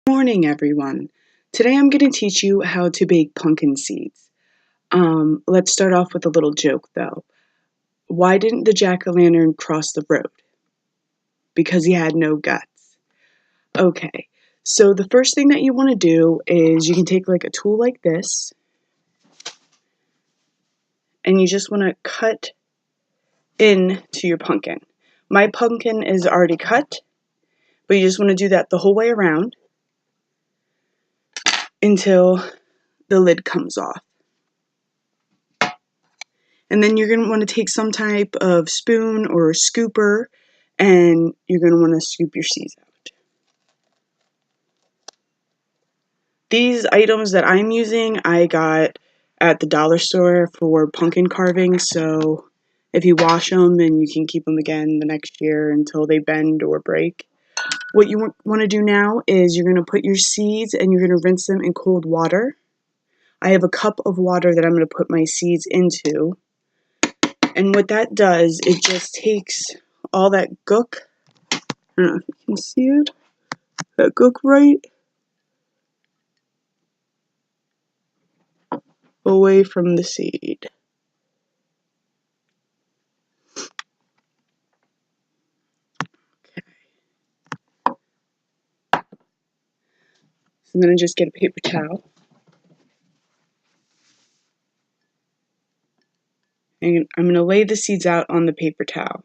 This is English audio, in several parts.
Morning, everyone. Today I'm going to teach you how to bake pumpkin seeds. Let's start off with a little joke, though. Why didn't the jack-o'-lantern cross the road? Because he had no guts. Okay, so the first thing that you want to do is you can take like a tool like this, and you just want to cut into your pumpkin. My pumpkin is already cut, but you just want to do that the whole way around until the lid comes off. And then you're going to want to take some type of spoon or scooper, and you're going to want to scoop your seeds out. These items that I'm using, I got at the dollar store for pumpkin carving, so if you wash them, and you can keep them again the next year until they bend or break. What you want to do now is you're going to put your seeds and you're going to rinse them in cold water. I have a cup of water that I'm going to put my seeds into. And what that does, it just takes all that gook, I don't know if you can see it, that gook right away from the seed. Okay. So I'm going to just get a paper towel. And I'm going to lay the seeds out on the paper towel.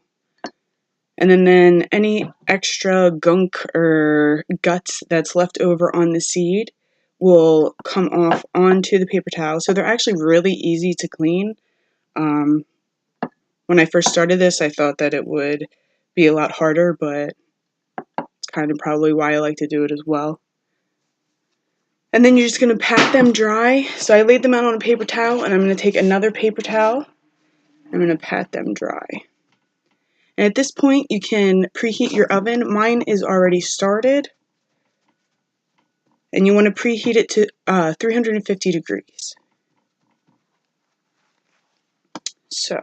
And then any extra gunk or guts that's left over on the seed will come off onto the paper towel. So they're actually really easy to clean. When I first started this, I thought that it would be a lot harder, but it's kind of probably why I like to do it as well. And then you're just going to pat them dry. So I laid them out on a paper towel, and I'm going to take another paper towel. I'm going to pat them dry. And at this point, you can preheat your oven. Mine is already started. And you want to preheat it to 350 degrees. So,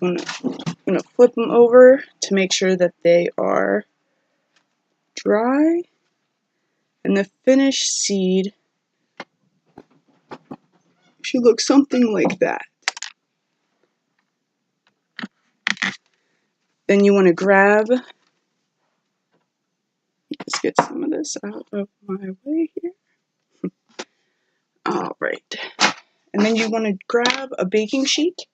I'm going to flip them over to make sure that they are dry. And the finished seed should look something like that. Then you want to grab, let's get some of this out of my way here. All right. And then you want to grab a baking sheet.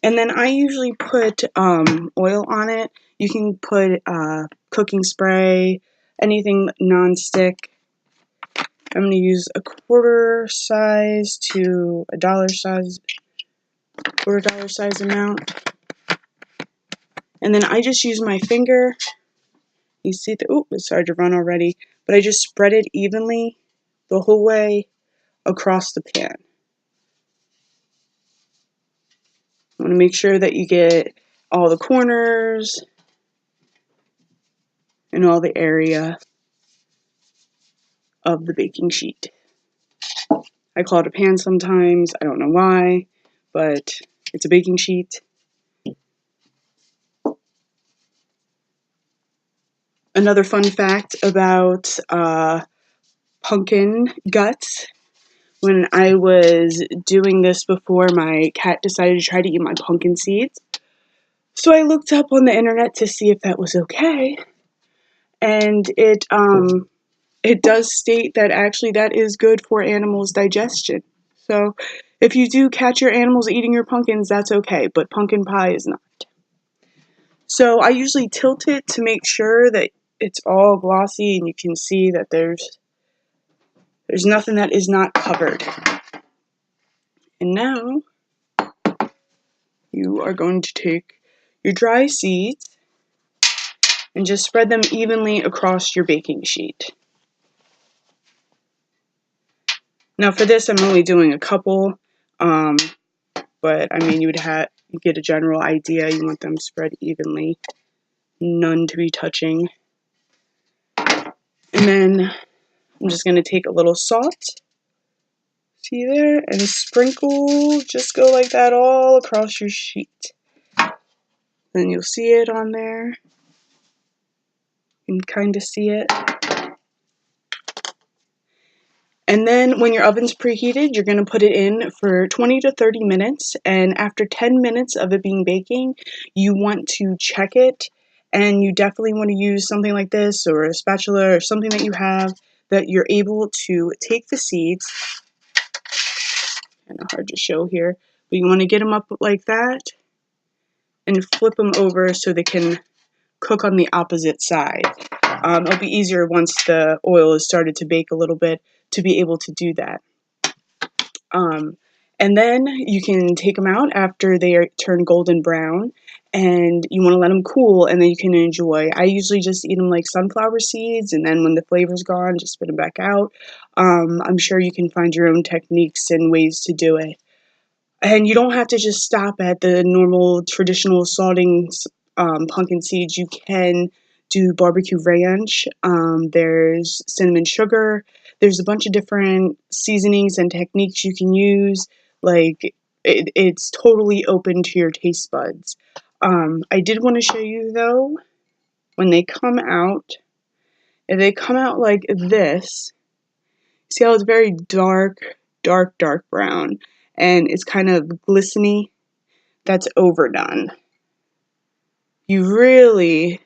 And then I usually put oil on it. You can put cooking spray, anything non-stick. I'm going to use a quarter size to a dollar size, $1 size amount. And then I just use my finger. You see the, oh, it started to run already. But I just spread it evenly the whole way across the pan. I want to make sure that you get all the corners and all the area of the baking sheet. I call it a pan sometimes. I don't know why, but it's a baking sheet. Another fun fact about pumpkin guts. When I was doing this before, my cat decided to try to eat my pumpkin seeds. So I looked up on the internet to see if that was okay. And it does state that actually that is good for animals' digestion. So if you do catch your animals eating your pumpkins, that's okay, but pumpkin pie is not. So I usually tilt it to make sure that it's all glossy and you can see that there's nothing that is not covered. And now you are going to take your dry seeds and just spread them evenly across your baking sheet. Now for this, I'm only doing a couple, but I mean, you get a general idea. You want them spread evenly, none to be touching. And then I'm just going to take a little salt, see there, and sprinkle, just go like that all across your sheet. Then you'll see it on there. can kind of see it. And then when your oven's preheated, you're going to put it in for 20 to 30 minutes. And after 10 minutes of it being baking, you want to check it. And you definitely want to use something like this or a spatula or something that you have that you're able to take the seeds. Kind of hard to show here, but you want to get them up like that and flip them over so they can cook on the opposite side. It'll be easier once the oil has started to bake a little bit to be able to do that. And then you can take them out after they turn golden brown, and you want to let them cool, and then you can enjoy. I usually just eat them like sunflower seeds, and then when the flavor's gone, just spit them back out. I'm sure you can find your own techniques and ways to do it. And you don't have to just stop at the normal traditional salting pumpkin seeds. You can do barbecue ranch. There's cinnamon sugar. There's a bunch of different seasonings and techniques you can use. Like, it's totally open to your taste buds. I did want to show you, though, when they come out, if they come out like this, see how it's very dark brown, and it's kind of glistening? That's overdone. You really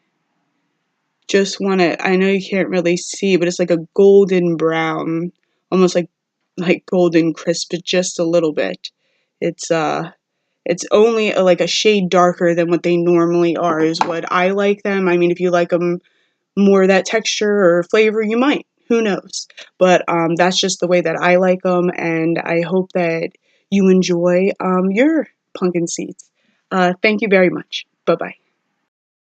just want to, I know you can't really see, but it's like a golden brown, almost like golden crisp, but just a little bit. It's only like a shade darker than what they normally are is what I like them. I mean, if you like them more that texture or flavor, you might. Who knows? But that's just the way that I like them, and I hope that you enjoy your pumpkin seeds. Thank you very much. Bye-bye.